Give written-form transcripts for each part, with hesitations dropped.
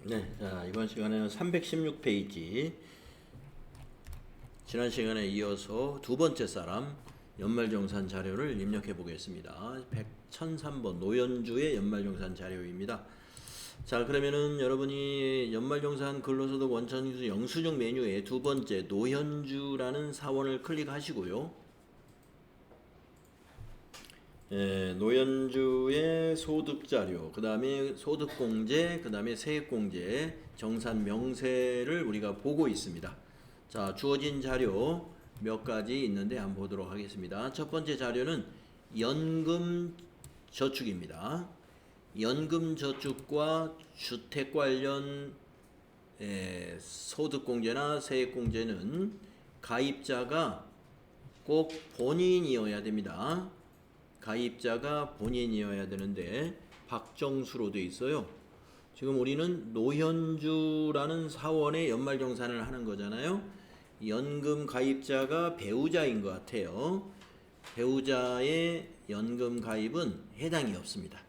네, 자, 이번 시간에는 316페이지 지난 시간에 이어서 두 번째 사람 연말정산 자료를 입력해 보겠습니다. 1003번 노현주의 연말정산 자료입니다. 자, 그러면은 여러분이 연말정산 근로소득 원천징수 영수증 메뉴에 두 번째 노현주라는 사원을 클릭하시고요. 노현주의 소득자료, 그 다음에 소득공제, 그 다음에 세액공제, 정산 명세를 우리가 보고 있습니다. 자, 주어진 자료 몇 가지 있는데 한번 보도록 하겠습니다. 첫 번째 자료는 연금저축입니다. 연금저축과 주택 관련 소득공제나 세액공제는 가입자가 꼭 본인이어야 됩니다. 가입자가 본인이어야 되는데 박정수로 되어 있어요. 지금 우리는 노현주라는 사원의 연말정산을 하는 거잖아요. 연금 가입자가 배우자인 것 같아요. 배우자의 연금 가입은 해당이 없습니다.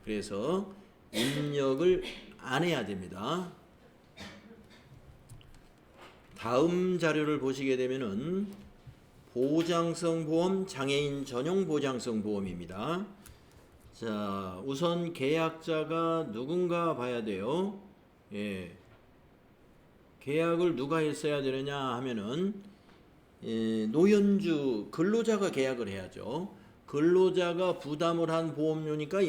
그래서 입력을 안 해야 됩니다. 다음 자료를 보시게 되면은 보장성 보험, 장애인 전용 보장성 보험입니다. 자, 우선 계약자가 누군가 봐야 돼요. 계약을 누가 했어야 되느냐 하면은 노현주 근로자가 계약을 해야죠. 근로자가 부담을 한 보험료니까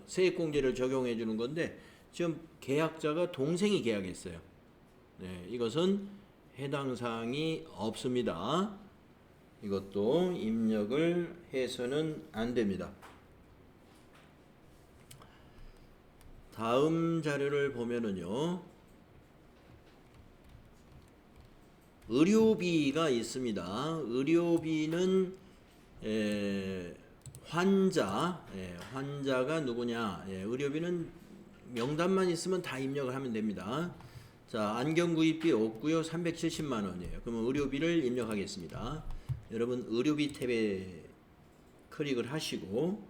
세액공제를 적용해 주는 건데 지금 계약자가 동생이 계약했어요. 이것은 해당 사항이 없습니다. 이것도 입력을 해서는 안 됩니다. 다음 자료를 보면은요, 의료비가 있습니다. 의료비는 환자가 누구냐? 의료비는 명단만 있으면 다 입력을 하면 됩니다. 자, 안경 구입비 없고요. 370만 원이에요. 그러면 의료비를 입력하겠습니다. 여러분 의료비 탭에 클릭을 하시고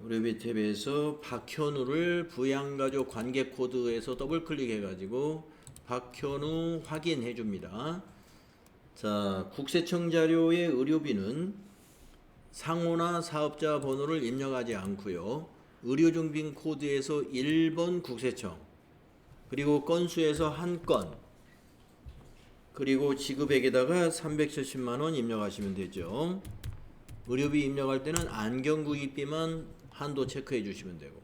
의료비 탭에서 박현우를 부양가족 관계코드에서 더블 클릭해 가지고 박현우 확인해 줍니다. 자, 국세청 자료의 의료비는 상호나 사업자 번호를 입력하지 않고요. 의료증빙 코드에서 1번 국세청, 그리고 건수에서 한 건, 그리고 지급액에다가 370만원 입력하시면 되죠. 의료비 입력할 때는 안경 구입비만 한도 체크해 주시면 되고,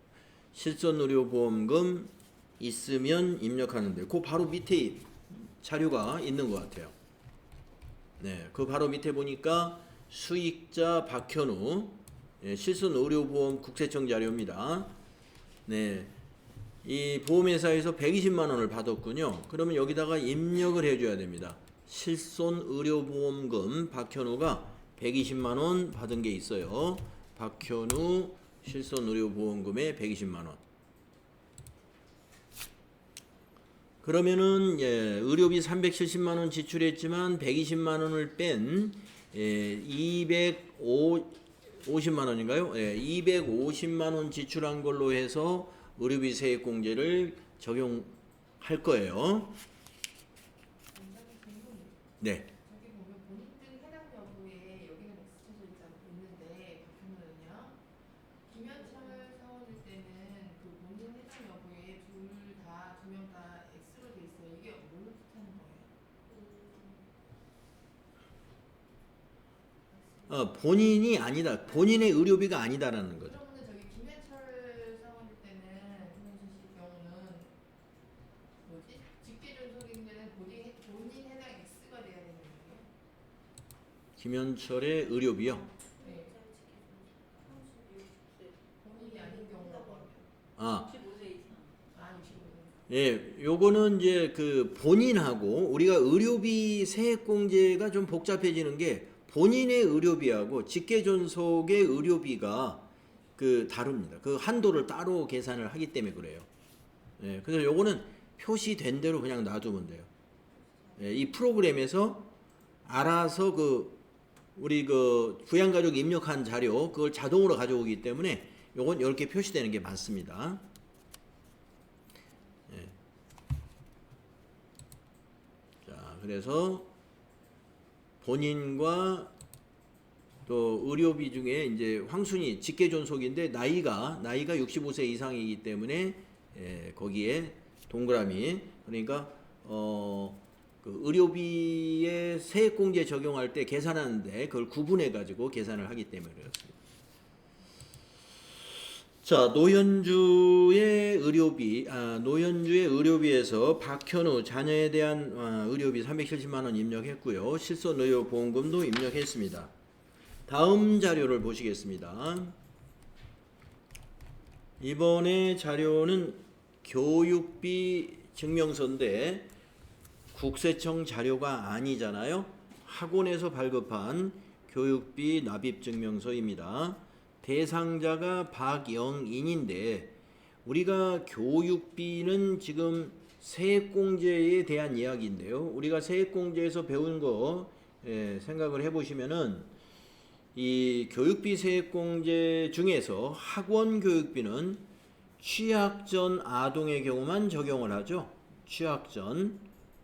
실손의료보험금 있으면 입력하는데 그 바로 밑에 자료가 있는 것 같아요. 네, 그 바로 밑에 보니까 수익자 박현우, 실손의료보험 국세청 자료입니다. 네, 이 보험회사에서 120만 원을 받았군요. 그러면 여기다가 입력을 해줘야 됩니다. 실손의료보험금 박현우가 120만 원 받은 게 있어요. 박현우 실손의료보험금에 120만 원. 그러면은 의료비 370만 원 지출했지만 120만 원을 뺀 250만 원인가요? 250만 원 지출한 걸로 해서 의료비 세액공제를 적용할 거예요. 네. 저기 보면 본인 등 해당 여부에 여기는 X 쳐져 있는데 박현우는요. 김현철 사원일 때는 그 본인 해당 여부에 두 명 다 X로 돼 있어요. 이게 뭘로 뜻하는 거예요? 본인이 아니다. 본인의 의료비가 아니다라는 거죠. 그러면은 저기 김현철 사원일 때는 김현철 씨 경우는 뭐지? 직계존속인데는 본인 해당 X가 돼야 되는 거예요? 김현철의 의료비요. 네. 본인이 아닌 경우라고 하면. 아, 65세 이상. 아, 65세. 예, 요거는 이제 그 본인하고 우리가 의료비 세액공제가 좀 복잡해지는 게 본인의 의료비하고 직계존속의 의료비가 그 다릅니다. 그 한도를 따로 계산을 하기 때문에 그래요. 예, 그래서 요거는 표시된 대로 그냥 놔두면 돼요. 예, 이 프로그램에서 알아서 우리 부양가족 입력한 자료 그걸 자동으로 가져오기 때문에 요건 이렇게 표시되는 게 맞습니다. 그래서 본인과 또 의료비 중에 이제 황순위 직계존속인데 나이가 65세 이상이기 때문에 거기에 동그라미 그러니까 그 의료비에 세액공제 적용할 때 계산하는데 그걸 구분해 가지고 계산을 하기 때문에 그렇습니다. 자, 노현주의 의료비에서 박현우 자녀에 대한 의료비 370만 원 입력했고요. 실손의료보험금도 입력했습니다. 다음 자료를 보시겠습니다. 이번에 자료는 교육비 증명서인데 국세청 자료가 아니잖아요. 학원에서 발급한 교육비 납입 증명서입니다. 대상자가 박영인인데 우리가 교육비는 지금 세액공제에 대한 이야기인데요. 우리가 세액공제에서 배운 거 생각을 해보시면은 이 교육비 세액공제 중에서 학원 교육비는 취학전 아동의 경우만 적용을 하죠. 취학전.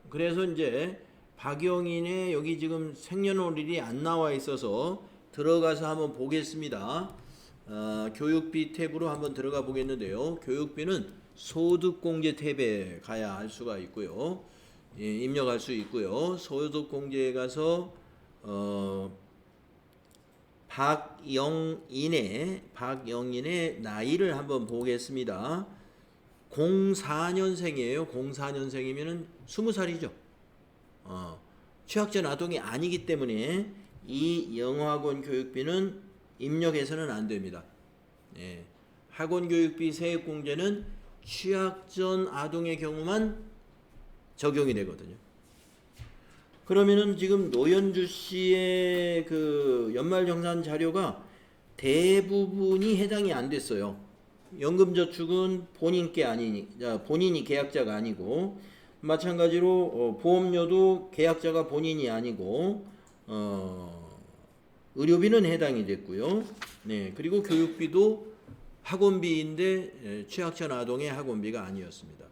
그래서 이제 박영인의 여기 지금 생년월일이 안 나와 있어서 들어가서 한번 보겠습니다. 교육비 탭으로 한번 들어가 보겠는데요. 교육비는 소득공제 탭에 가야 알 수가 있고요. 입력할 수 있고요. 소득공제에 가서 박영인의 나이를 한번 보겠습니다. 04년생이에요. 04년생이면은 20살이죠. 취학전 아동이 아니기 때문에 이 영어학원 교육비는 입력해서는 안 됩니다. 학원 교육비 세액공제는 취학전 아동의 경우만 적용이 되거든요. 그러면은 지금 노현주 씨의 그 연말정산 자료가 대부분이 해당이 안 됐어요. 연금저축은 본인이 계약자가 아니고 마찬가지로 보험료도 계약자가 본인이 아니고 의료비는 해당이 됐고요. 네, 그리고 교육비도 학원비인데 취학전 아동의 학원비가 아니었습니다.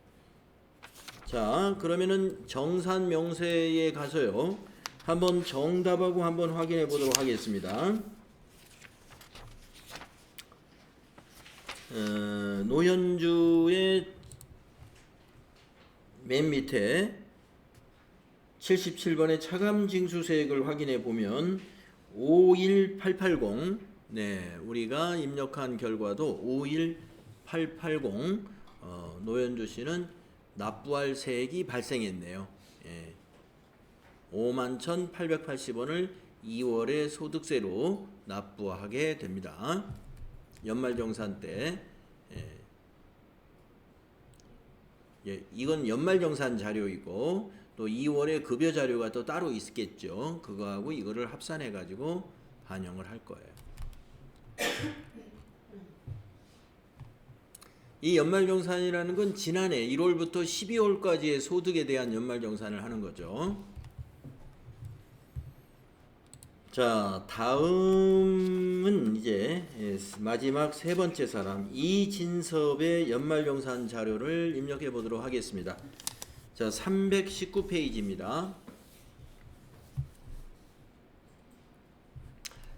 자, 그러면은 정산 명세에 가서요. 한번 정답하고 한번 확인해 보도록 하겠습니다. 노현주의 맨 밑에 77번의 차감징수세액을 확인해 보면 51880 우리가 입력한 결과도 51880 노현주 씨는 납부할 세액이 발생했네요. 51,880원을 2월에 소득세로 납부하게 됩니다. 연말정산 때 이건 연말정산 자료이고 또 2월에 급여 자료가 또 따로 있겠죠. 그거하고 이거를 합산해 가지고 반영을 할 거예요. 이 연말정산이라는 건 지난해 1월부터 12월까지의 소득에 대한 연말정산을 하는 거죠. 자, 다음은 이제 마지막 세 번째 사람 이진섭의 연말정산 자료를 입력해 보도록 하겠습니다. 자, 319페이지입니다.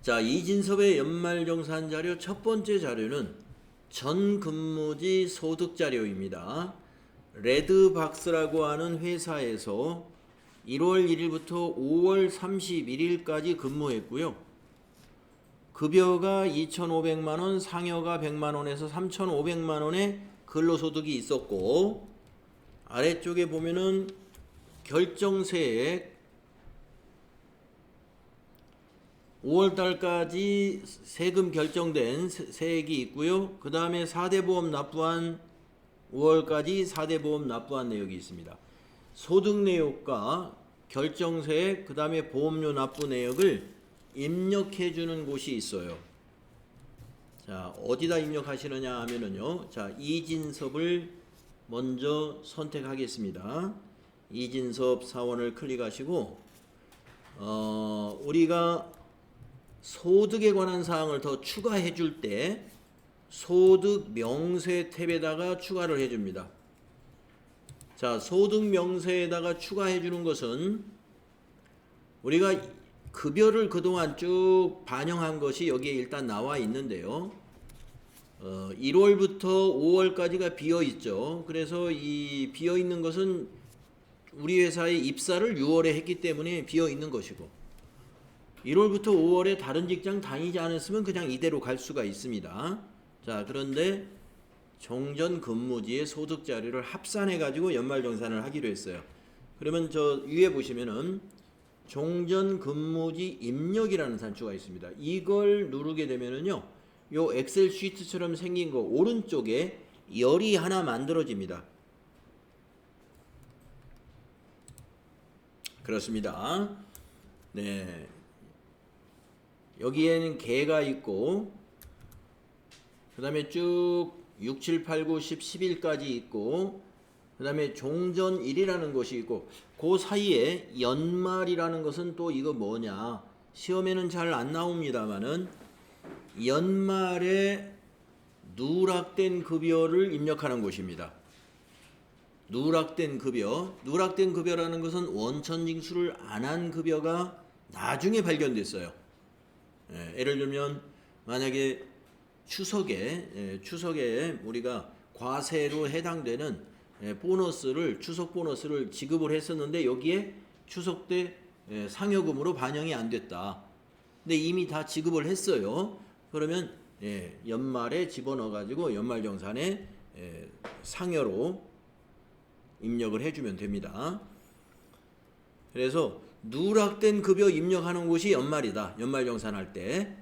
자, 이진섭의 연말정산 자료 첫 번째 자료는 전 근무지 소득 자료입니다. 레드박스라고 하는 회사에서 1월 1일부터 5월 31일까지 근무했고요. 급여가 2,500만원, 상여가 100만원에서 3,500만원의 근로소득이 있었고 아래쪽에 보면은 결정세액 5월달까지 세금 결정된 세액이 있고요. 그 다음에 4대 보험 납부한 5월까지 4대 보험 납부한 내역이 있습니다. 소득 내역과 결정세액 그 다음에 보험료 납부 내역을 입력해 주는 곳이 있어요. 자, 어디다 입력하시느냐 하면은요. 자, 이진섭을 먼저 선택하겠습니다. 이진섭 사원을 클릭하시고 우리가 소득에 관한 사항을 더 추가해 줄 때 소득 명세 탭에다가 추가를 해 줍니다. 자, 소득 명세에다가 추가해 주는 것은 우리가 급여를 그동안 쭉 반영한 것이 여기에 일단 나와 있는데요. 1월부터 5월까지가 비어 있죠. 그래서 이 비어 있는 것은 우리 회사의 입사를 6월에 했기 때문에 비어 있는 것이고, 1월부터 5월에 다른 직장 다니지 않았으면 그냥 이대로 갈 수가 있습니다. 자, 그런데 종전 근무지의 소득 자료를 합산해 가지고 연말정산을 하기로 했어요. 그러면 저 위에 보시면은 종전 근무지 입력이라는 단추가 있습니다. 이걸 누르게 되면은요, 요 엑셀 시트처럼 생긴 거 오른쪽에 열이 하나 만들어집니다. 그렇습니다. 네. 여기에는 개가 있고, 그 다음에 쭉 6, 7, 8, 9, 10, 11까지 있고, 그 다음에 종전일이라는 것이 있고, 그 사이에 연말이라는 것은 또 이거 뭐냐, 시험에는 잘 안 나옵니다만은 연말에 누락된 급여를 입력하는 곳입니다. 누락된 급여라는 것은 원천 징수를 안 한 급여가 나중에 발견됐어요. 예를 들면 만약에 추석에 우리가 과세로 해당되는 보너스를, 추석 보너스를 지급을 했었는데 여기에 추석 때 상여금으로 반영이 안 됐다. 근데 이미 다 지급을 했어요. 그러면 연말에 집어넣어 가지고 연말정산에 상여로 입력을 해주면 됩니다. 그래서 누락된 급여 입력하는 곳이 연말이다. 연말정산할 때.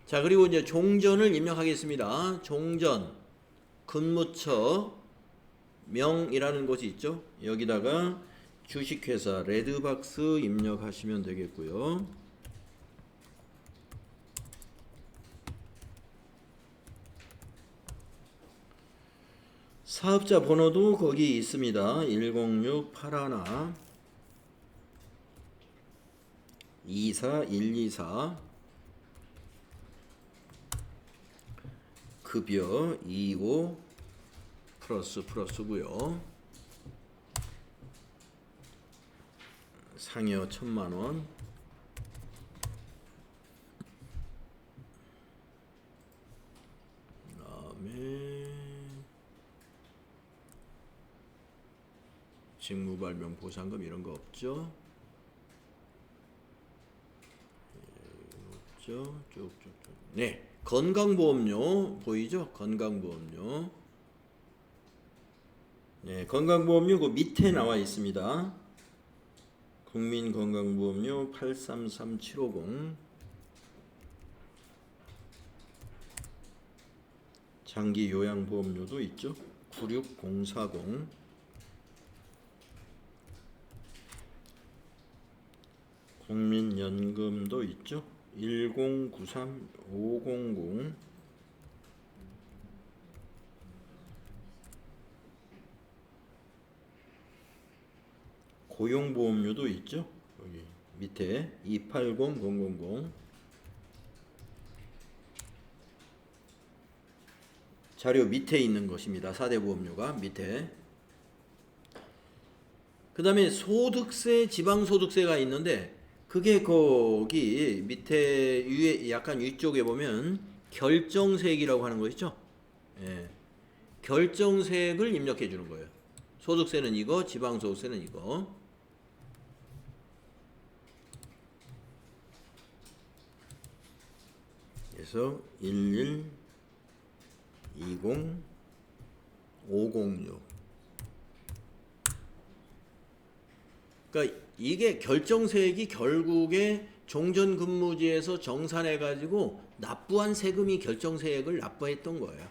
자, 그리고 이제 종전을 입력하겠습니다. 종전, 근무처, 명이라는 곳이 있죠. 여기다가 주식회사 레드박스 입력하시면 되겠고요. 사업자 번호도 거기 있습니다. 1068 24124 급여 25 플러스고요. 상여 1000만원. 그다음에 직무발명 보상금 이런 거 없죠? 없죠? 쭉쭉쭉. 네, 건강보험료 보이죠? 건강보험료. 네, 건강보험료 그 밑에 나와 있습니다. 국민건강보험료 833750. 장기요양보험료도 있죠? 96040. 국민연금도 있죠? 1093500. 고용보험료도 있죠? 여기 밑에 280000. 자료 밑에 있는 것입니다. 4대 보험료가 밑에. 그 다음에 소득세, 지방소득세가 있는데 그게 거기 밑에 위에 약간 위쪽에 보면 결정세액이라고 하는 거 있죠? 결정세액을 입력해 주는 거예요. 소득세는 이거, 지방소득세는 이거. 그래서 11 20 506. 그러니까 이게 결정세액이 결국에 종전근무지에서 정산해 가지고 납부한 세금이 결정세액을 납부했던 거예요.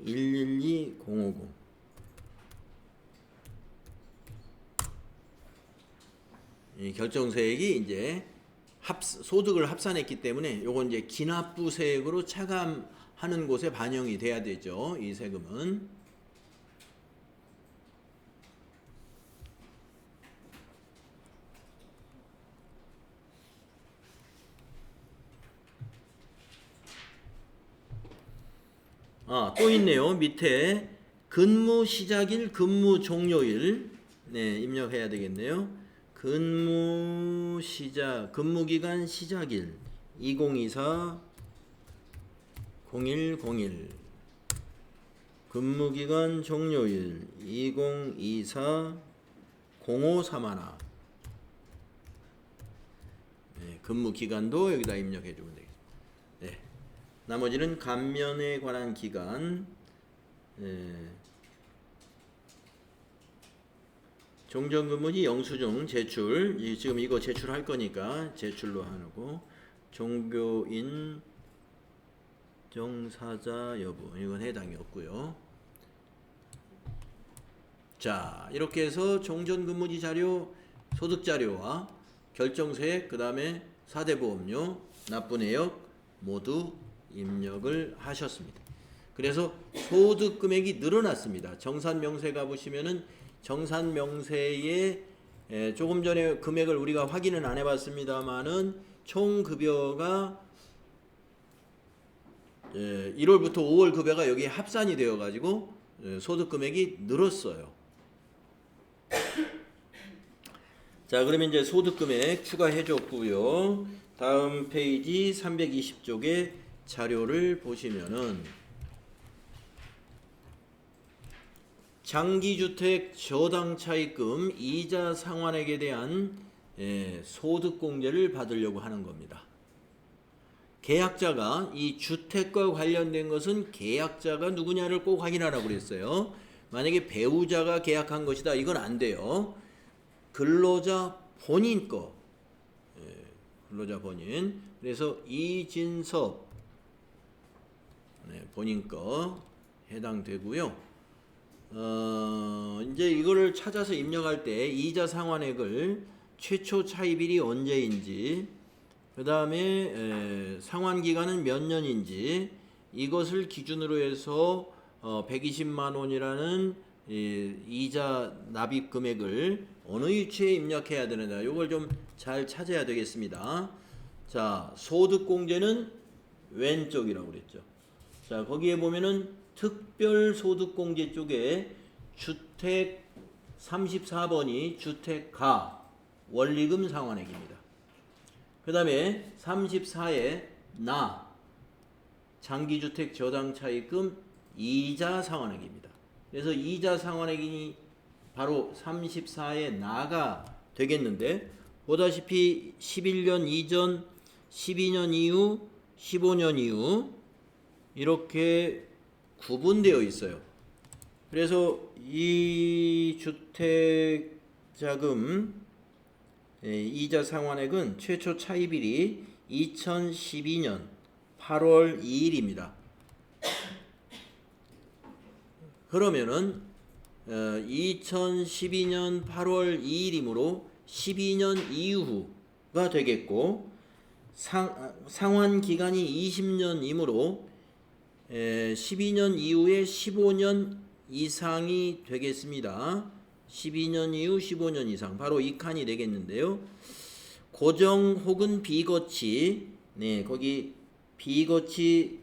112050. 이 결정세액이 이제 소득을 합산했기 때문에 요건 이제 기납부세액으로 차감하는 곳에 반영이 돼야 되죠. 이 세금은. 또 있네요. 밑에 근무 시작일, 근무 종료일. 네, 입력해야 되겠네요. 근무 기간 시작일 2024 0101 근무 기간 종료일 2024 0531 네, 근무 기간도 여기다 입력해 주면 되겠습니다. 네. 나머지는 감면에 관한 기간 종전근무지 영수증 제출 지금 이거 제출할 거니까 제출로 하고 종교인 종사자 여부 이건 해당이 없고요. 자 이렇게 해서 종전근무지 자료 소득자료와 결정세액 그 다음에 4대 보험료 납부내역 모두 입력을 하셨습니다. 그래서 소득 금액이 늘어났습니다. 정산명세 가보시면은 정산명세에 조금 전에 금액을 우리가 확인은 안 해봤습니다만은 총 급여가 1월부터 5월 급여가 여기에 합산이 되어 가지고 소득 금액이 늘었어요. 자 그러면 이제 소득 금액 추가해 줬고요. 다음 페이지 320쪽의 자료를 보시면은 장기주택 저당 차입금 이자 상환액에 대한 소득공제를 받으려고 하는 겁니다. 계약자가 이 주택과 관련된 것은 계약자가 누구냐를 꼭 확인하라고 그랬어요. 만약에 배우자가 계약한 것이다 이건 안 돼요. 근로자 본인 거 근로자 본인 그래서 이진섭 본인 거 해당되고요. 이제 이거를 찾아서 입력할 때 이자 상환액을 최초 차입일이 언제인지 그 다음에 상환 기간은 몇 년인지 이것을 기준으로 해서 120만 원이라는 이자 납입 금액을 어느 위치에 입력해야 되느냐 이걸 좀 잘 찾아야 되겠습니다. 자 소득공제는 왼쪽이라고 그랬죠. 자 거기에 보면은 특별소득공제 쪽에 주택 34번이 주택가 원리금 상환액입니다. 그 다음에 34에 나 장기주택 저당차입금 이자 상환액입니다. 그래서 이자 상환액이 바로 34에 나가 되겠는데 보다시피 11년 이전 12년 이후 15년 이후 이렇게 구분되어 있어요. 그래서 이 주택자금 이자 상환액은 최초 차입일이 2012년 8월 2일입니다. 그러면은 2012년 8월 2일이므로 12년 이후가 되겠고 상환 기간이 20년이므로 12년 이후에 15년 이상이 되겠습니다. 12년 이후 15년 이상 바로 이 칸이 되겠는데요. 고정 혹은 비거치 거기 비거치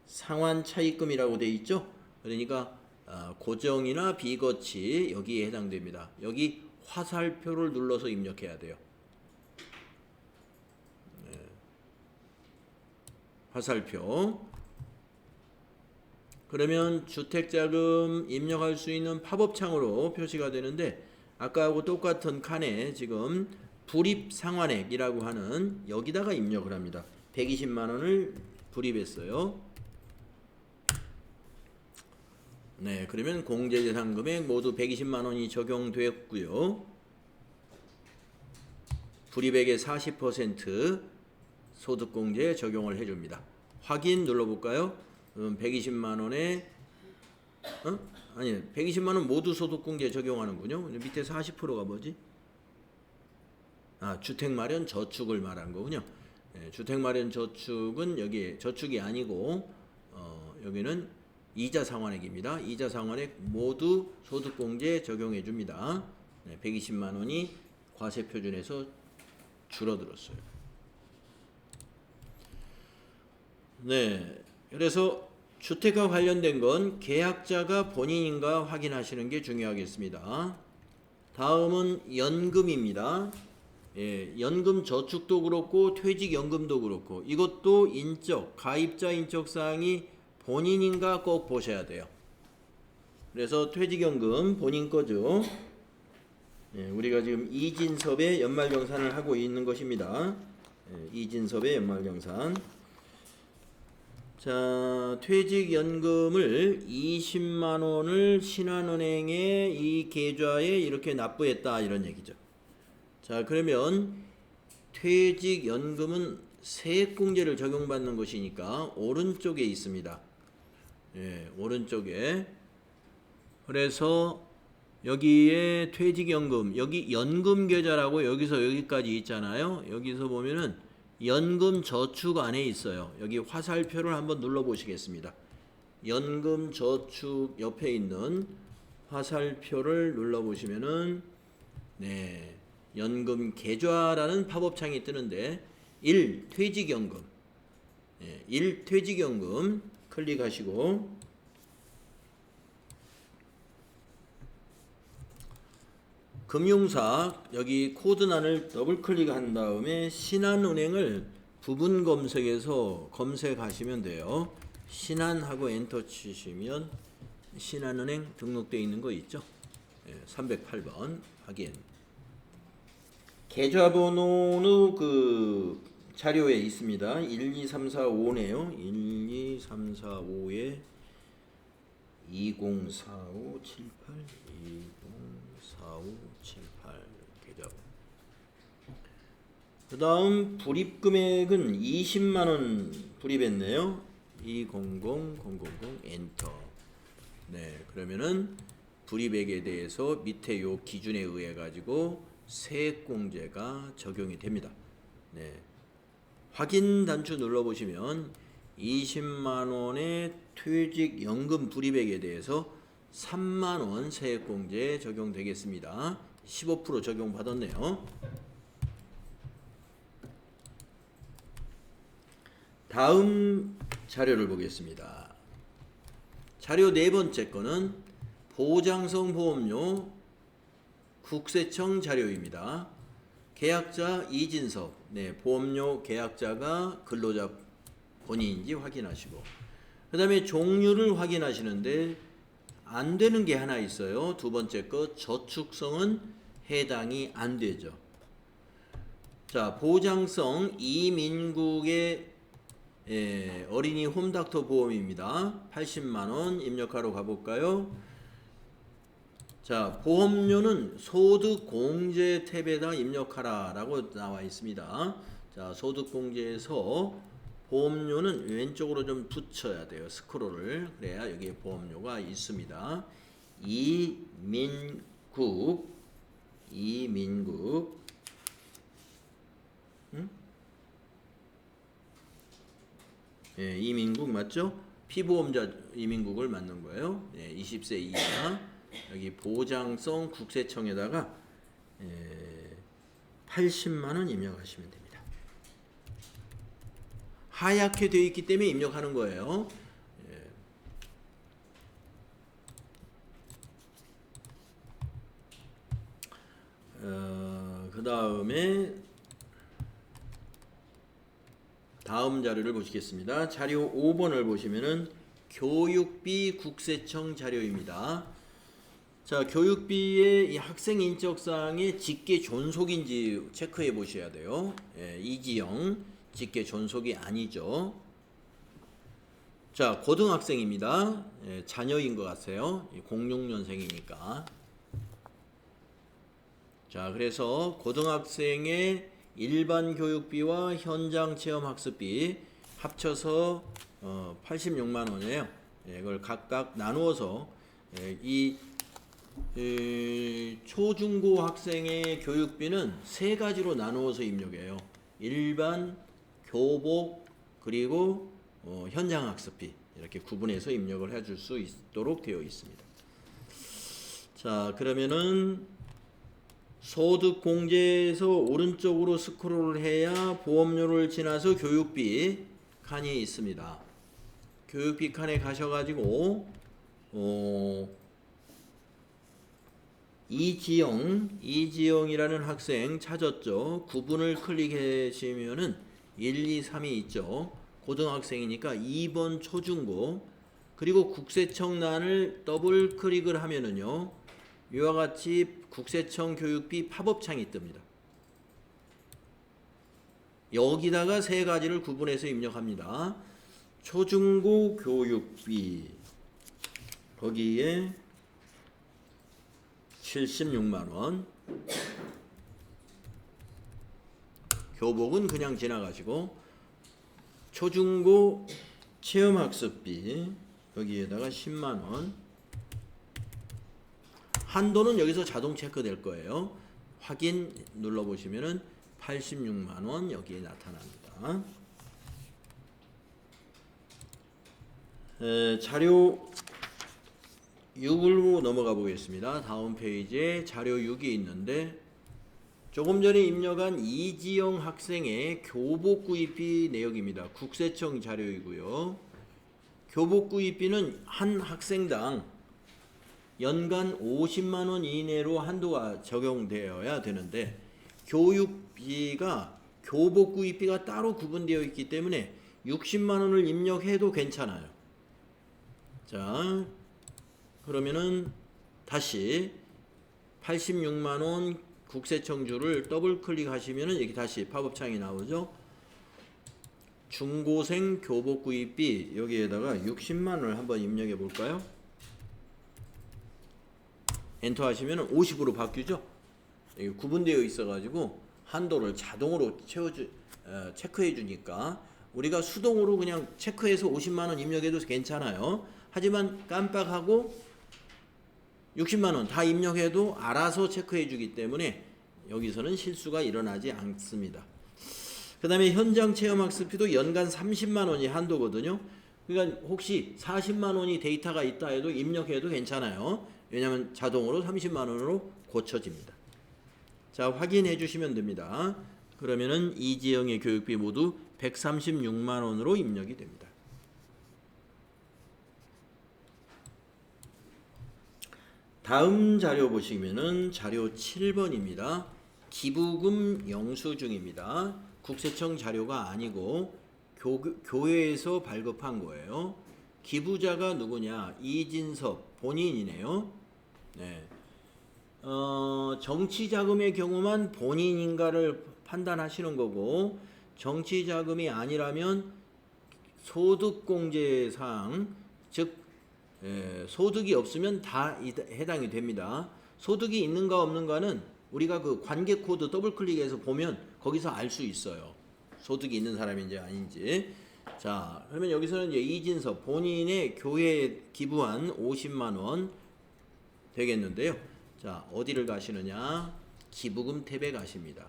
상환 차입금이라고 되어 있죠. 그러니까 고정이나 비거치 여기에 해당됩니다. 여기 화살표를 눌러서 입력해야 돼요. 화살표. 그러면 주택자금 입력할 수 있는 팝업창으로 표시가 되는데 아까하고 똑같은 칸에 지금 불입상환액이라고 하는 여기다가 입력을 합니다. 120만 원을 불입했어요. 네, 그러면 공제대상 금액 모두 120만 원이 적용되었고요. 불입액의 40% 소득공제 적용을 해줍니다. 확인 눌러볼까요? 120만 원에 아니 120만 원 모두 소득공제 적용하는군요. 밑에 40%가 뭐지? 주택마련 저축을 말하는 거군요. 주택마련 저축은 여기에 저축이 아니고 여기는 이자 상환액입니다. 이자 상환액 모두 소득공제 적용해 줍니다. 120만 원이 과세표준에서 줄어들었어요. 네. 그래서 주택과 관련된 건 계약자가 본인인가 확인하시는 게 중요하겠습니다. 다음은 연금입니다. 예, 연금 저축도 그렇고 퇴직연금도 그렇고 이것도 인적, 가입자 인적사항이 본인인가 꼭 보셔야 돼요. 그래서 퇴직연금 본인 거죠. 예, 우리가 지금 이진섭의 연말정산을 하고 있는 것입니다. 예, 이진섭의 연말정산. 자, 퇴직연금을 20만 원을 신한은행에 이 계좌에 이렇게 납부했다 이런 얘기죠. 자, 그러면 퇴직연금은 세액공제를 적용받는 것이니까 오른쪽에 있습니다. 예, 오른쪽에. 그래서 여기에 퇴직연금, 여기 연금계좌라고 여기서 여기까지 있잖아요. 여기서 보면은 연금저축 안에 있어요. 여기 화살표를 한번 눌러 보시겠습니다. 연금저축 옆에 있는 화살표를 눌러 보시면은 네, 연금계좌라는 팝업창이 뜨는데 1. 퇴직연금, 1. 퇴직연금 클릭하시고 금융사 여기 코드란을 더블 클릭한 다음에 신한은행을 부분 검색에서 검색하시면 돼요. 신한하고 엔터 치시면 신한은행 등록되어 있는 거 있죠? 308번 확인. 계좌번호는 그 자료에 있습니다. 12345네요. 12345에 204578 204578 계좌번호. 그 다음 불입금액은 20만원 불입했네요. 200000 엔터. 네, 그러면은 불입액에 대해서 밑에 요 기준에 의해 가지고 세액공제가 적용이 됩니다. 네, 확인 단추 눌러보시면 20만원의 퇴직연금 불입액에 대해서 3만원 세액공제 적용되겠습니다. 15% 적용받았네요. 다음 자료를 보겠습니다. 자료 네 번째 거는 보장성 보험료 국세청 자료입니다. 계약자 이진섭, 네, 보험료 계약자가 근로자 본인인지 확인하시고, 그 다음에 종류를 확인하시는데 안 되는 게 하나 있어요. 두 번째 거 저축성은 해당이 안 되죠. 자, 보장성 이민국의 어린이 홈닥터 보험입니다. 80만원 입력하러 가볼까요? 자, 보험료는 소득공제 탭에다 입력하라 라고 나와 있습니다. 자, 소득공제에서 보험료는 왼쪽으로 좀 붙여야 돼요. 스크롤을. 그래야 여기에 보험료가 있습니다. 이민국 응? 예, 이민국 맞죠? 피보험자 이민국을 맞는 거예요. 예, 20세 이하 여기 보장성 국세청에다가 80만원 입력하시면 됩니다. 하얗게 되어 있기 때문에 입력하는 거예요. 그 다음에 다음 자료를 보시겠습니다. 자료 5번을 보시면은 교육비 국세청 자료입니다. 자, 교육비의 이 학생 인적사항의 직계 존속인지 체크해 보셔야 돼요. 이지영 직계 존속이 아니죠. 자, 고등학생입니다. 자녀인 것 같아요. 06년생이니까. 자, 그래서 고등학생의 일반 교육비와 현장 체험 학습비 합쳐서 86만 원이에요. 이걸 각각 나누어서 이 초중고 학생의 교육비는 세 가지로 나누어서 입력해요. 일반, 교복, 그리고 현장 학습비 이렇게 구분해서 입력을 해줄 수 있도록 되어 있습니다. 자, 그러면은 소득공제에서 오른쪽으로 스크롤을 해야 보험료를 지나서 교육비 칸이 있습니다. 교육비 칸에 가셔가지고 이지영이라는 학생 찾았죠. 구분을 클릭하시면은 1, 2, 3이 있죠. 고등학생이니까 2번 초중고, 그리고 국세청란을 더블 클릭을 하면은요, 이와 같이 국세청 교육비 팝업창이 뜹니다. 여기다가 세 가지를 구분해서 입력합니다. 초중고 교육비, 거기에 76만 원. 교복은 그냥 지나가시고, 초중고 체험학습비 여기에다가 10만 원. 한도는 여기서 자동 체크될 거예요. 확인 눌러보시면은 86만 원 여기에 나타납니다. 자료 6으로 넘어가 보겠습니다. 다음 페이지에 자료 6이 있는데, 조금 전에 입력한 이지영 학생의 교복 구입비 내역입니다. 국세청 자료이고요. 교복 구입비는 한 학생당 연간 50만 원 이내로 한도가 적용되어야 되는데, 교육비가 교복 구입비가 따로 구분되어 있기 때문에 60만 원을 입력해도 괜찮아요. 자, 그러면은 다시 86만 원 국세청주를 더블 클릭하시면은 여기 다시 팝업창이 나오죠. 중고생 교복 구입비 여기에다가 60만 원을 한번 입력해 볼까요? 엔터 하시면은 50으로 바뀌죠. 여기 구분되어 있어 가지고 한도를 자동으로 체크해 주니까 우리가 수동으로 그냥 체크해서 50만 원 입력해도 괜찮아요. 하지만 깜빡하고 60만 원 다 입력해도 알아서 체크해 주기 때문에 여기서는 실수가 일어나지 않습니다. 그 다음에 현장 체험학습비도 연간 30만 원이 한도거든요. 그러니까 혹시 40만 원이 데이터가 있다 해도 입력해도 괜찮아요. 왜냐하면 자동으로 30만 원으로 고쳐집니다. 자, 확인해 주시면 됩니다. 그러면은 이지영의 교육비 모두 136만 원으로 입력이 됩니다. 다음 자료 보시면은 자료 7번입니다. 기부금 영수증입니다. 국세청 자료가 아니고 교회에서 발급한 거예요. 기부자가 누구냐? 이진섭 본인이네요. 네. 정치자금의 경우만 본인인가를 판단하시는 거고, 정치자금이 아니라면 소득공제상, 즉 소득이 없으면 다 해당이 됩니다. 소득이 있는가 없는가는 우리가 그 관계 코드 더블 클릭해서 보면 거기서 알 수 있어요. 소득이 있는 사람인지 아닌지. 자, 그러면 여기서는 이제 이진섭 본인의 교회에 기부한 50만 원 되겠는데요. 자, 어디를 가시느냐? 기부금 탭에 가십니다.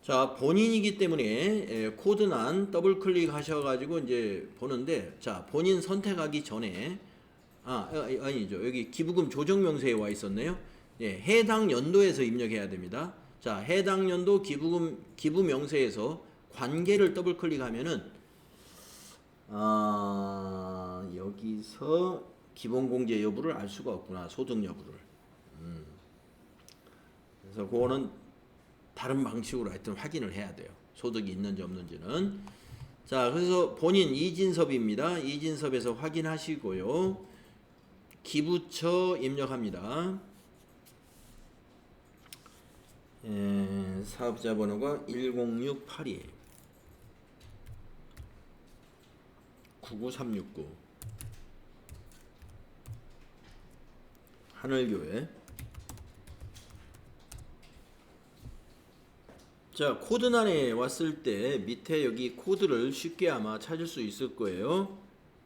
자, 본인이기 때문에 코드난 더블 클릭하셔가지고 이제 보는데, 자, 본인 선택하기 전에 아니죠. 여기 기부금 조정 명세에 와 있었네요. 예, 해당 연도에서 입력해야 됩니다. 자, 해당 연도 기부 명세에서 관계를 더블 클릭하면은 여기서 기본공제 여부를 알 수가 없구나. 소득 여부를. 그래서 그거는 다른 방식으로 하여튼 확인을 해야 돼요. 소득이 있는지 없는지는. 자, 그래서 본인 이진섭입니다. 이진섭에서 확인하시고요. 기부처 입력합니다. 사업자 번호가 1068이 99369 하늘교회. 자, 코드란에 왔을 때 밑에 여기 코드를 쉽게 아마 찾을 수 있을 거예요.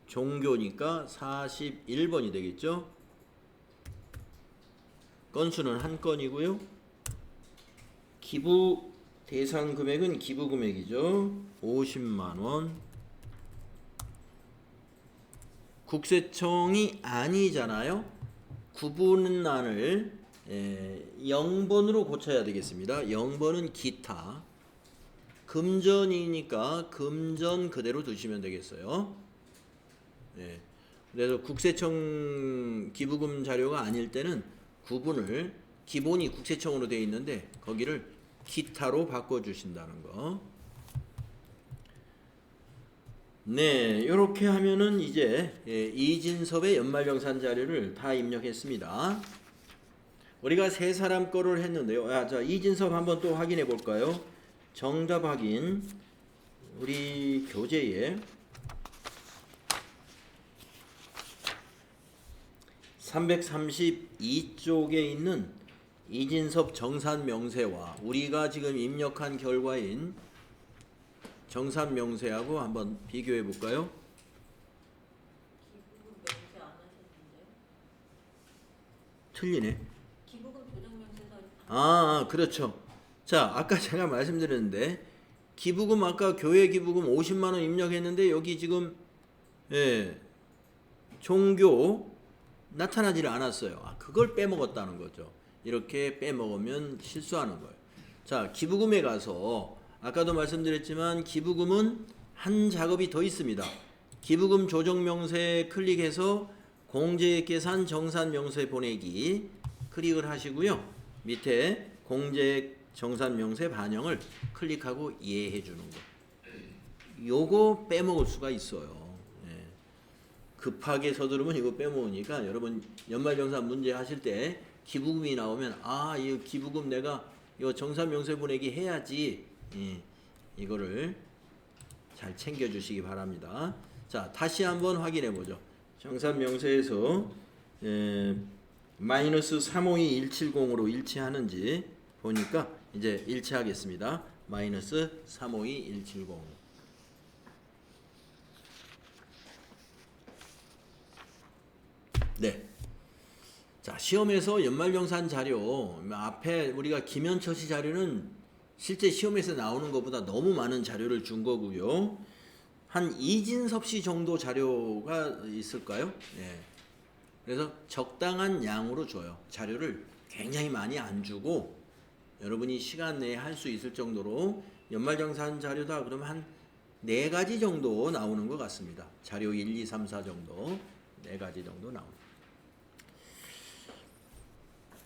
종교니까 41번이 되겠죠. 건수는 한 건이고요. 기부 대상 금액은 기부 금액이죠. 50만 원. 국세청이 아니잖아요. 구분란을 0번으로 고쳐야 되겠습니다. 0번은 기타. 금전이니까 금전 그대로 두시면 되겠어요. 예. 그래서 국세청 기부금 자료가 아닐 때는 구분을 기본이 국세청으로 되어 있는데 거기를 기타로 바꿔주신다는 거. 네, 이렇게 하면은 이제 이진섭의 연말정산 자료를 다 입력했습니다. 우리가 세 사람 거를 했는데요. 자, 이진섭 한번 또 확인해 볼까요? 정답 확인. 우리 교재에 332쪽에 있는 이진섭 정산 명세와 우리가 지금 입력한 결과인 정산 명세하고 한번 비교해 볼까요? 기부금 명세 안 하셨는데? 틀리네. 기부금 조정 명세서 그렇죠. 자, 아까 제가 말씀드렸는데 기부금 아까 교회 기부금 50만 원 입력했는데 여기 지금 종교 나타나지를 않았어요. 그걸 빼먹었다는 거죠. 이렇게 빼먹으면 실수하는 거예요. 자, 기부금에 가서 아까도 말씀드렸지만 기부금은 한 작업이 더 있습니다. 기부금 조정 명세 클릭해서 공제액 계산 정산 명세 보내기 클릭을 하시고요. 밑에 공제액 정산 명세 반영을 클릭하고 이해해 주는 거. 요거 빼먹을 수가 있어요. 급하게 서두르면 이거 빼먹으니까 여러분 연말정산 문제 하실 때 기부금이 나오면 이 기부금 내가 이거 정산 명세 보내기 해야지. 이거를 잘 챙겨 주시기 바랍니다. 자, 다시 한번 확인해 보죠. 정산 명세에서 마이너스 352170으로 일치하는지 보니까 이제 일치하겠습니다. 마이너스 352170. 네. 자, 시험에서 연말정산 자료 앞에 우리가 김현철 씨 자료는 실제 시험에서 나오는 것보다 너무 많은 자료를 준 거고요. 한 이진섭 씨 정도 자료가 있을까요? 그래서 적당한 양으로 줘요. 자료를 굉장히 많이 안 주고 여러분이 시간 내에 할 수 있을 정도로 연말정산 자료다 그러면 한 4가지 정도 나오는 것 같습니다. 자료 1, 2, 3, 4 정도 4가지 정도 나옵니다.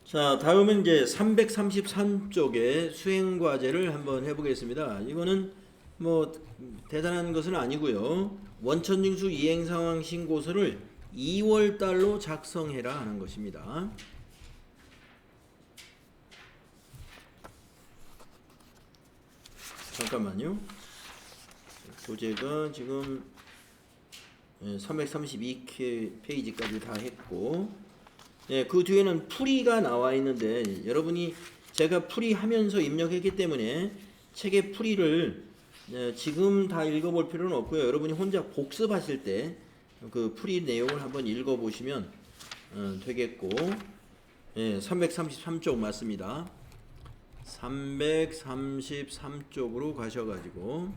자, 다음은 이제 333쪽의 수행과제를 한번 해보겠습니다. 이거는 뭐 대단한 것은 아니고요. 원천징수 이행상황 신고서를 2월 달로 작성해라 하는 것입니다. 잠깐만요. 교재가 지금 332페이지까지 다 했고 그 뒤에는 풀이가 나와 있는데 여러분이 제가 풀이하면서 입력했기 때문에 책의 풀이를 지금 다 읽어볼 필요는 없고요. 여러분이 혼자 복습하실 때 그 풀이 내용을 한번 읽어보시면 되겠고 333쪽 맞습니다. 333쪽으로 가셔가지고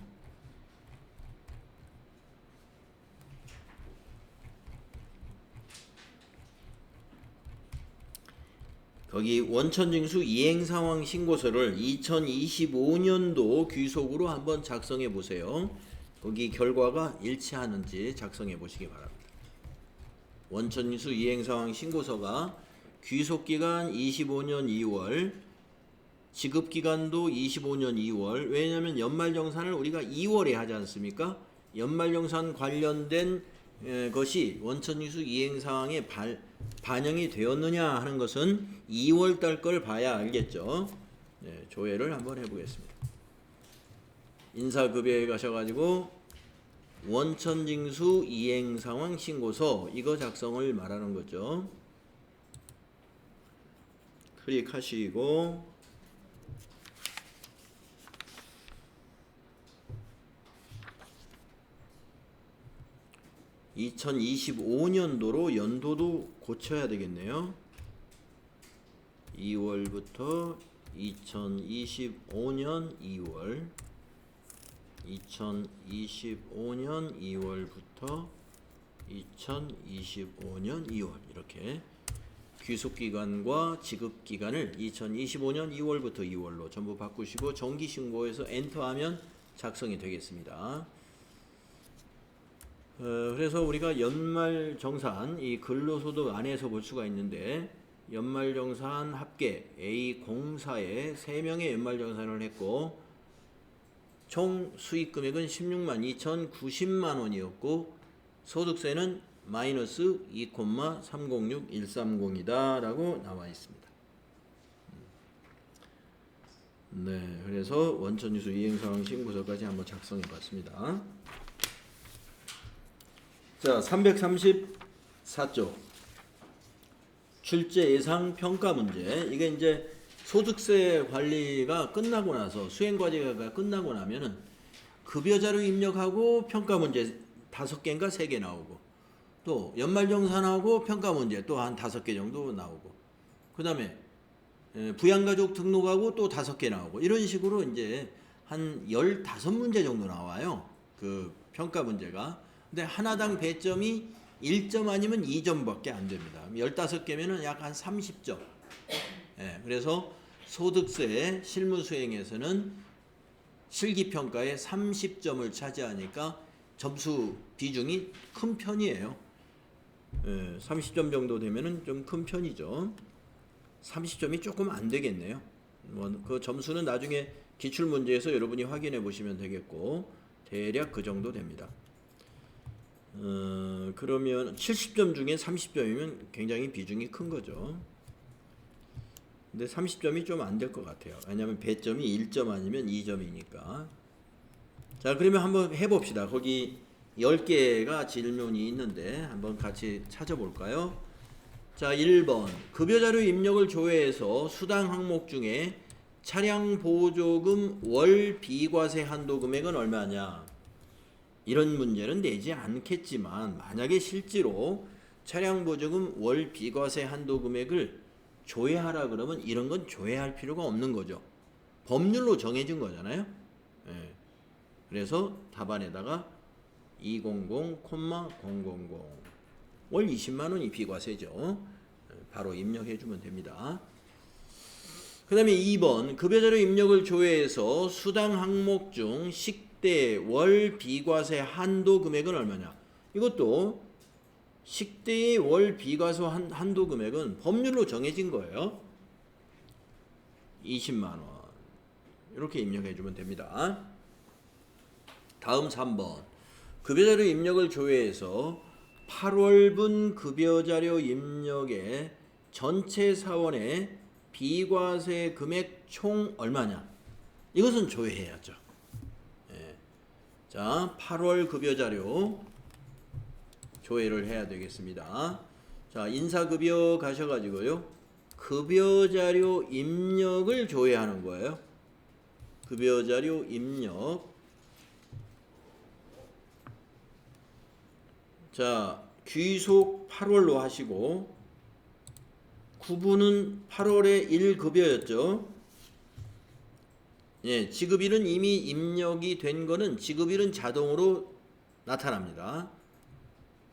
거기 원천징수 이행상황 신고서를 2025년도 귀속으로 한번 작성해 보세요. 거기 결과가 일치하는지 작성해 보시기 바랍니다. 원천징수 이행상황 신고서가 귀속기간 25년 2월, 지급기간도 25년 2월. 왜냐하면 연말정산을 우리가 2월에 하지 않습니까? 연말정산 관련된 것이 원천징수 이행상황에 반영이 되었느냐 하는 것은 2월 달 걸 봐야 알겠죠. 조회를 한번 해보겠습니다. 인사급여에 가셔가지고 원천징수 이행상황 신고서 이거 작성을 말하는 거죠. 클릭하시고 (2025년도로) 연도도 고쳐야 되겠네요. 2월부터 2025년 2월 2025년 2월부터 2025년 2월 이렇게 귀속기간과 지급기간을 2025년 2월부터 2월로 전부 바꾸시고 정기신고에서 엔터하면 작성이 되겠습니다. 그래서 우리가 연말정산 이 근로소득 안에서 볼 수가 있는데 연말정산 합계 A04에 3명의 연말정산을 했고 총 수익금액은 16만 2,090만 원이었고 소득세는 마이너스 2,306130이다 라고 나와 있습니다. 네, 그래서 원천유수 이행상황 신고서까지 한번 작성해 봤습니다. 자, 334조 출제 예상 평가 문제. 이게 이제 소득세 관리가 끝나고 나서 수행 과제가 끝나고 나면은 급여 자료 입력하고 평가 문제 5개인가 3개 나오고 또 연말정산하고 평가 문제 또 한 5개 정도 나오고 그다음에 부양가족 등록하고 또 5개 나오고 이런 식으로 이제 한 15문제 정도 나와요. 그 평가 문제가. 근데 하나당 배점이 1점 아니면 2점밖에 안 됩니다. 15개면은 약 한 30점. 예, 그래서 소득세 실무 수행에서는 실기평가에 30점을 차지하니까 점수 비중이 큰 편이에요. 예, 30점 정도 되면은 좀 큰 편이죠. 30점이 조금 안 되겠네요. 그 점수는 나중에 기출문제에서 여러분이 확인해 보시면 되겠고 대략 그 정도 됩니다. 그러면 70점 중에 30점이면 굉장히 비중이 큰 거죠. 근데 30점이 좀 안 될 것 같아요. 왜냐하면 배점이 1점 아니면 2점이니까. 자, 그러면 한번 해봅시다. 거기 10개가 질문이 있는데 한번 같이 찾아볼까요? 자, 1번 급여자료 입력을 조회해서 수당 항목 중에 차량 보조금 월 비과세 한도 금액은 얼마냐? 이런 문제는 내지 않겠지만 만약에 실제로 차량 보조금 월 비과세 한도 금액을 조회하라 그러면 이런 건 조회할 필요가 없는 거죠. 법률로 정해진 거잖아요. 예. 그래서 답안에다가 200,000, 월 20만 원이 비과세죠. 바로 입력해 주면 됩니다. 그 다음에 2번 급여자료 입력을 조회해서 수당 항목 중 식대 월 비과세 한도 금액은 얼마냐. 이것도 식대의 월 비과세 한도 금액은 법률로 정해진 거예요. 20만 원 이렇게 입력해 주면 됩니다. 다음 3번 급여자료 입력을 조회해서 8월분 급여자료 입력의 전체 사원의 비과세 금액 총 얼마냐. 이것은 조회해야죠. 예. 자, 8월 급여자료 조회를 해야 되겠습니다. 자, 인사급여 가셔가지고요. 급여자료 입력을 조회하는 거예요. 급여자료 입력. 자, 귀속 8월로 하시고 구분은 8월에 1급여였죠. 예, 지급일은 이미 입력이 된 거는 지급일은 자동으로 나타납니다.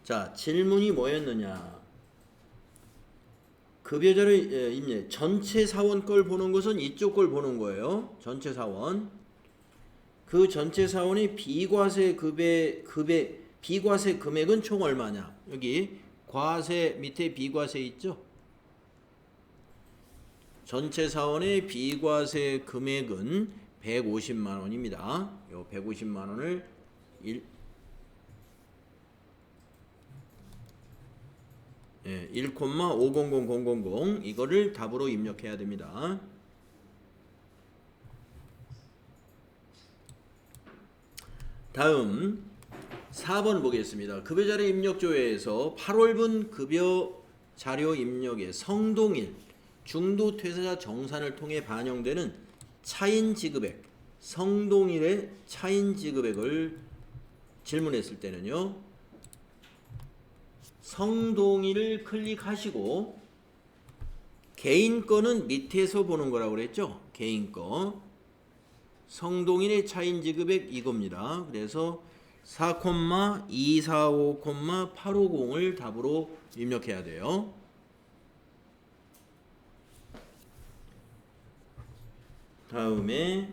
자, 질문이 뭐였느냐. 급여자료 입력 전체 사원 걸 보는 것은 이쪽 걸 보는 거예요. 전체 사원. 그 전체 사원의 비과세 비과세 금액은 총 얼마냐. 여기 과세 밑에 비과세 있죠. 전체 사원의 비과세 금액은 150만 원입니다. 요 150만 원을 1,500000 이거를 답으로 입력해야 됩니다. 다음 4번 보겠습니다. 급여자료 입력 조회에서 8월분 급여 자료 입력의 성동일 중도 퇴사자 정산을 통해 반영되는 차인 지급액, 성동일의 차인 지급액을 질문했을 때는요. 성동일을 클릭하시고 개인 거는 밑에서 보는 거라고 그랬죠. 개인 거. 성동일의 차인 지급액 이겁니다. 그래서 4,245,850을 답으로 입력해야 돼요. 다음에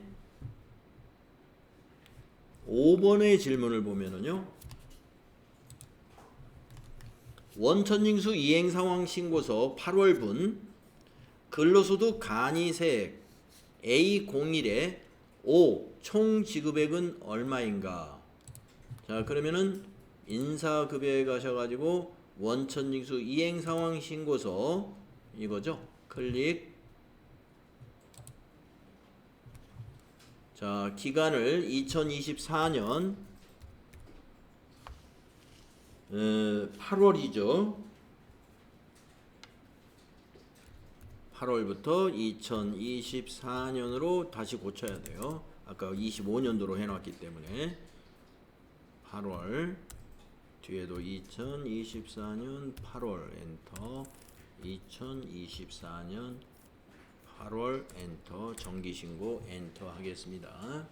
5번의 질문을 보면은요. 원천징수 이행상황 신고서 8월분 근로소득 간이세액 A01에 5 총 지급액은 얼마인가? 자, 그러면은 인사급여에 가셔가지고 원천징수 이행상황 신고서 이거죠. 클릭. 자, 기간을 2024년 8월이죠. 8월부터 2024년으로 다시 고쳐야 돼요. 아까 25년도로 해놨기 때문에 8월 뒤에도 2024년 8월 엔터 2024년 8월 엔터 정기신고 엔터 하겠습니다.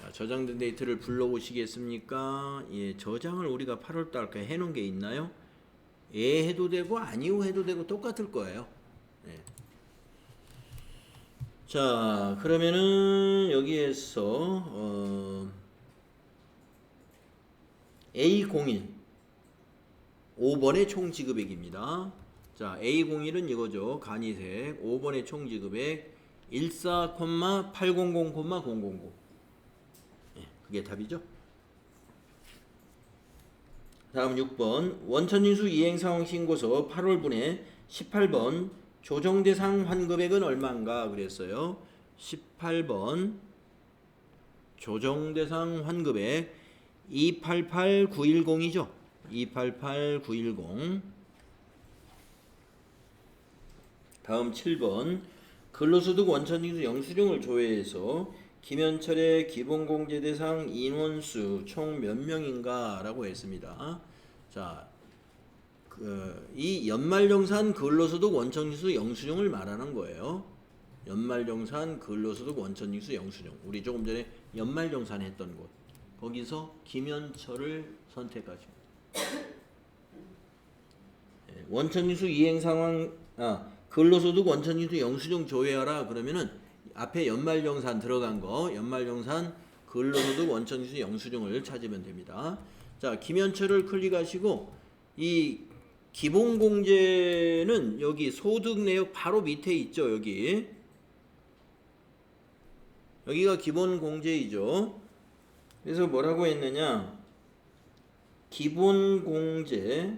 자, 저장된 데이터를 불러오시겠습니까? 예, 저장을 우리가 8월달 해놓은 게 있나요? 예 해도 되고 아니요 해도 되고 똑같을 거예요. 예. 자, 그러면은 여기에서 A01 5번의 총 지급액입니다. 자, A01은 이거죠. 간이세액 5번의 총 지급액 14,800,000. 예, 그게 답이죠. 다음 6번 원천징수 이행상황 신고서 8월분에 18번 조정대상 환급액은 얼마인가 그랬어요. 18번 조정대상 환급액 288910이죠. 288910. 다음 7번 근로소득 원천징수 영수증을 조회해서 김현철의 기본공제 대상 인원수 총 몇 명인가 라고 했습니다. 자, 이 연말정산 근로소득 원천징수 영수증을 말하는 거예요. 연말정산 근로소득 원천징수 영수증. 우리 조금 전에 연말정산 했던 곳. 거기서 김현철을 선택하시고 원천징수 이행상황 근로소득 원천징수 영수증 조회하라 그러면은 앞에 연말정산 들어간 거 연말정산 근로소득 원천징수 영수증을 찾으면 됩니다. 자, 김현철을 클릭하시고 이 기본공제는 여기 소득 내역 바로 밑에 있죠. 여기가 기본공제이죠. 그래서 뭐라고 했느냐, 기본공제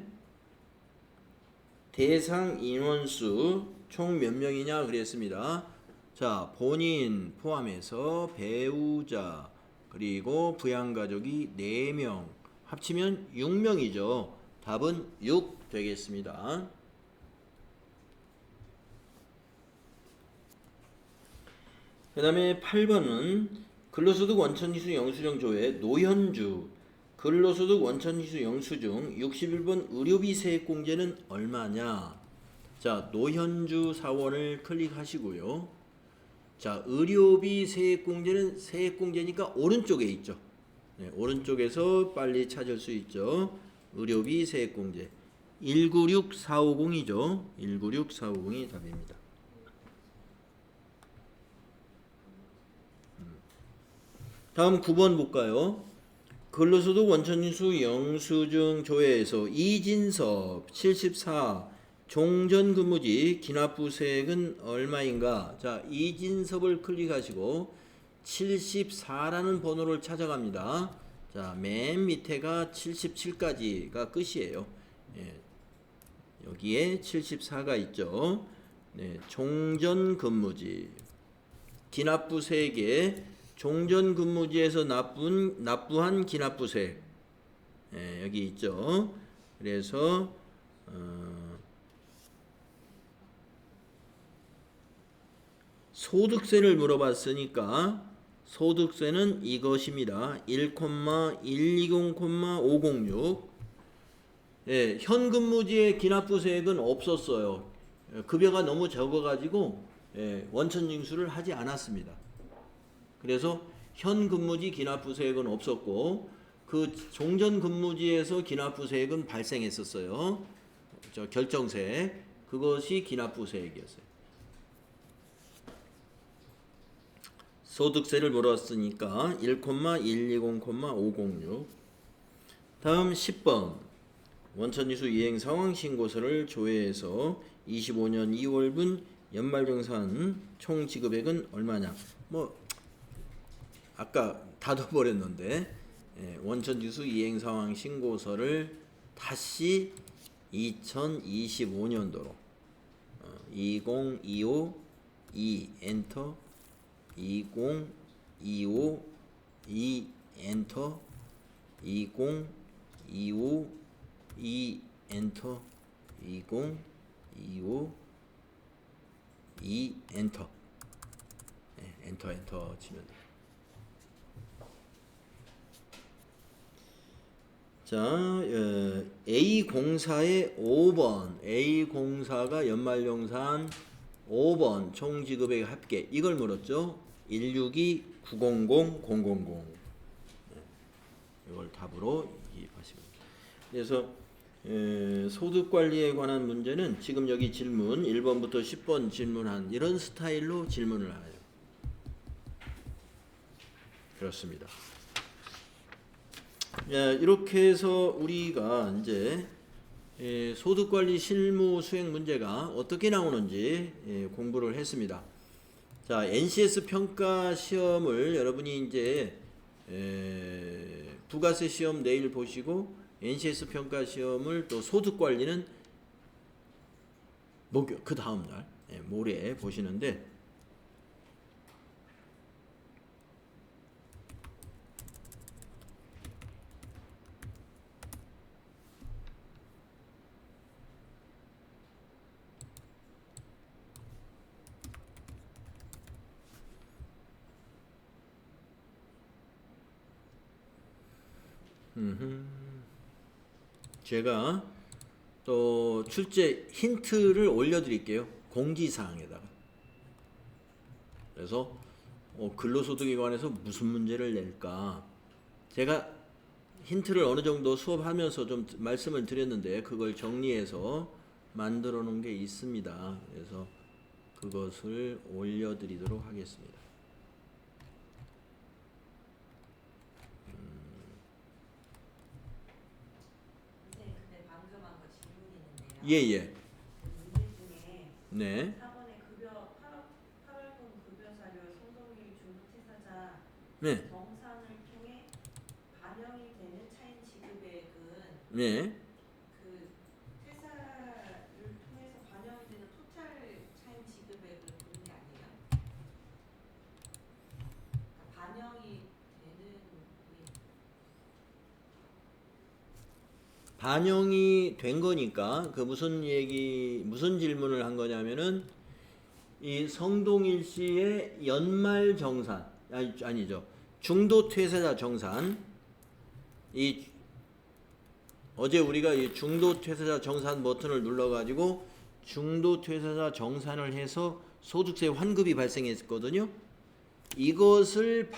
대상 인원수 총 몇 명이냐 그랬습니다. 자, 본인 포함해서 배우자 그리고 부양가족이 4명 합치면 6명이죠. 답은 6 되겠습니다. 그 다음에 8번은 근로소득 원천징수 영수증 조회 노현주 근로소득 원천징수 영수증 61번 의료비 세액공제는 얼마냐. 자, 노현주 사원을 클릭하시고요. 자, 의료비 세액공제는 세액공제니까 오른쪽에 있죠. 네, 오른쪽에서 빨리 찾을 수 있죠. 의료비 세액공제 196450이죠. 196450이 답입니다. 다음 9번 볼까요? 근로소득 원천징수 영수증 조회에서 이진섭 74 종전근무지 기납부세액은 얼마인가? 자, 이진섭을 클릭하시고 74라는 번호를 찾아갑니다. 자, 맨 밑에가 77까지가 끝이에요. 예, 여기에 74가 있죠. 네, 종전근무지 기납부세액에 종전근무지에서 납부한 기납부세액, 예, 여기 있죠. 그래서 소득세를 물어봤으니까 소득세는 이것입니다. 1,120,506. 예, 현근무지의 기납부세액은 없었어요. 급여가 너무 적어가지고 원천징수를 하지 않았습니다. 그래서 현근무지 기납부세액은 없었고 그 종전근무지에서 기납부세액은 발생했었어요. 저 결정세 그것이 기납부세액이었어요. 소득세를 물었으니까 1,120,506. 다음 10번 원천지수 이행 상황 신고서를 조회해서 25년 2월분 연말정산 총 지급액은 얼마냐. 뭐 아까 닫아버렸는데 원천지수 이행 상황 신고서를 다시 2025년도로 2025 2 엔터 2025 2 엔터 2025 2 엔터 2025 2 엔터 엔터 치면 돼요. 자, A공사의 5번 A공사가 연말정산 5번 총지급액 합계 이걸 물었죠. 162-900-000 이걸 답으로 기입하시면 됩니다. 그래서 소득관리에 관한 문제는 지금 여기 질문 1번부터 10번 질문한 이런 스타일로 질문을 해요. 그렇습니다. 이렇게 해서 우리가 이제 소득관리 실무 수행 문제가 어떻게 나오는지 공부를 했습니다. 자, NCS 평가 시험을 여러분이 이제 부가세 시험 내일 보시고 NCS 평가 시험을 또 소득관리는 목요일 그 다음 날 모레 보시는데 제가 또 출제 힌트를 올려드릴게요. 공지사항에다가. 그래서 근로소득에 관해서 무슨 문제를 낼까. 제가 힌트를 어느 정도 수업하면서 좀 말씀을 드렸는데 그걸 정리해서 만들어 놓은 게 있습니다. 그래서 그것을 올려드리도록 하겠습니다. 근데 방금 한 거 질문이 있는데요. 예예. 문제 중에 네. 4번에 급여 8월분 급여 사료 성동일 중도퇴사자 네. 정산을 통해 반영이 되는 차인 지급액은 네. 그 퇴사를 통해서 반영이 되는 토탈 차인 지급액을 보는 게 아니에요? 그러니까 반영이 되는 반영이 된 거니까 그 무슨 질문을 한 거냐면은 이 성동일 씨의 연말 정산 아니죠. 중도 퇴사자 정산 어제 우리가 이 중도 퇴사자 정산 버튼을 눌러 가지고 중도 퇴사자 정산을 해서 소득세 환급이 발생했거든요. 이것을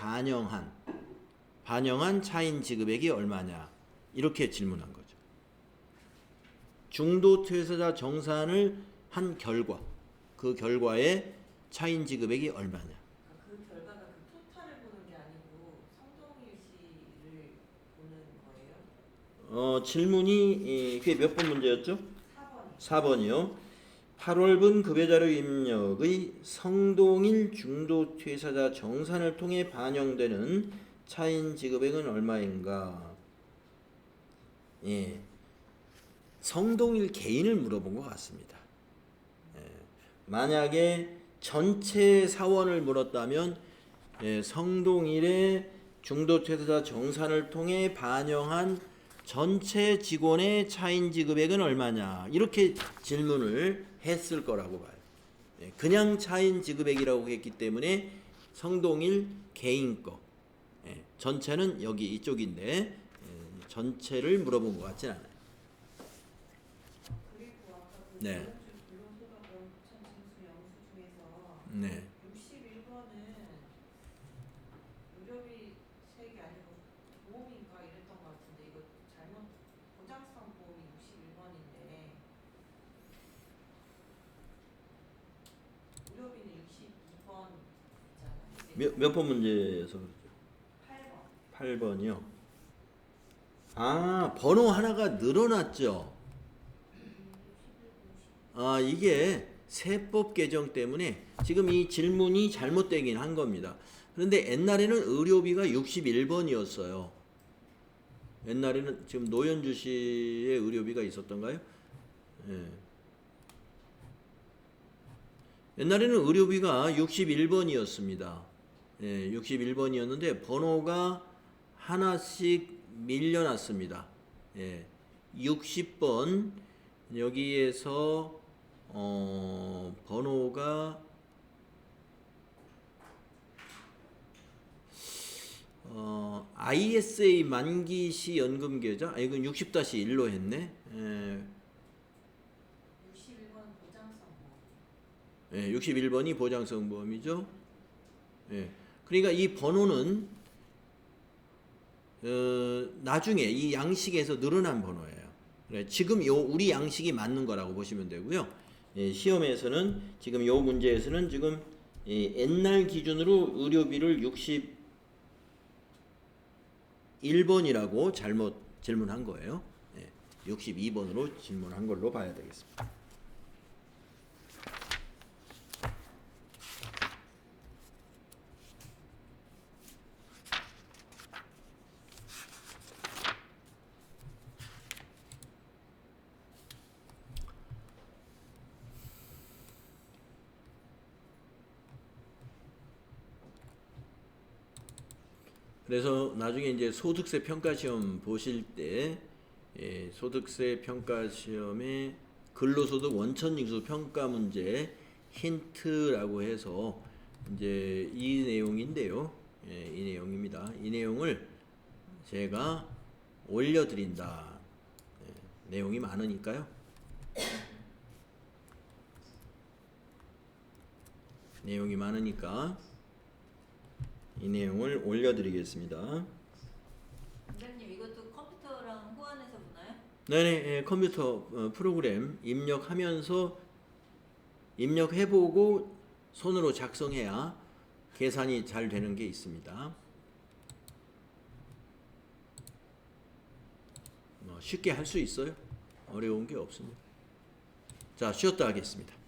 반영한 차인 지급액이 얼마냐 이렇게 질문한 거죠. 중도 퇴사자 정산을 한 결과 그 결과에 차인 지급액이 얼마냐. 그 결과가 그 토탈을 보는 게 아니고 성동일 씨를 보는 거예요? 질문이 그게 몇 번 문제였죠? 4번이요. 4번이요. 8월분 급여자료 입력의 성동일 중도 퇴사자 정산을 통해 반영되는 차인 지급액은 얼마인가? 예. 성동일 개인을 물어본 것 같습니다. 만약에 전체 사원을 물었다면 성동일의 중도 퇴사자 정산을 통해 반영한 전체 직원의 차인 지급액은 얼마냐 이렇게 질문을 했을 거라고 봐요. 그냥 차인 지급액이라고 했기 때문에 성동일 개인 거 전체는 여기 이쪽인데 전체를 물어본 것 같진 않아요. 그리고 아까 그 네. 근로소득원 부천 징수 영수 중에서 네. 61번은 의료비 세액이 아니고 보험인가 이랬던 것 같은데 이거 잘못 보장성 보험이 61번인데 의료비는 62번 있잖아요. 몇 번 문제에서 그렇죠? 8번. 8번이요. 아, 번호 하나가 늘어났죠. 아, 이게 세법 개정 때문에 지금 이 질문이 잘못되긴 한 겁니다. 그런데 옛날에는 의료비가 61번이었어요. 옛날에는 지금 노현주 씨의 의료비가 있었던가요? 예. 옛날에는 의료비가 61번이었습니다. 예, 61번이었는데 번호가 하나씩 밀려났습니다. 예, 60번 여기에서 번호가 ISA 만기시 연금계좌? 아, 이건 60-1로 했네. 예, 61번 보장성 보험. 예, 61번이 보장성 보험이죠. 예, 그러니까 이 번호는 나중에 이 양식에서 늘어난 번호예요. 그래, 지금 요 우리 양식이 맞는 거라고 보시면 되고요. 예, 시험에서는 지금 요 문제에서는 지금 옛날 기준으로 의료비를 61번이라고 잘못 질문한 거예요. 예, 62번으로 질문한 걸로 봐야 되겠습니다. 그래서 나중에 이제 소득세 평가 시험 보실 때 소득세 평가 시험에 근로소득 원천징수 평가 문제 힌트라고 해서 이제 이 내용인데요. 예, 이 내용입니다. 이 내용을 제가 올려드린다. 예, 내용이 많으니까요. 내용이 많으니까 이 내용을 올려드리겠습니다. 원장님 이것도 컴퓨터랑 호환해서 보나요? 네네, 예, 컴퓨터 프로그램 입력하면서 입력해보고 손으로 작성해야 계산이 잘 되는 게 있습니다. 쉽게 할 수 있어요. 어려운 게 없습니다. 자, 쉬었다 하겠습니다.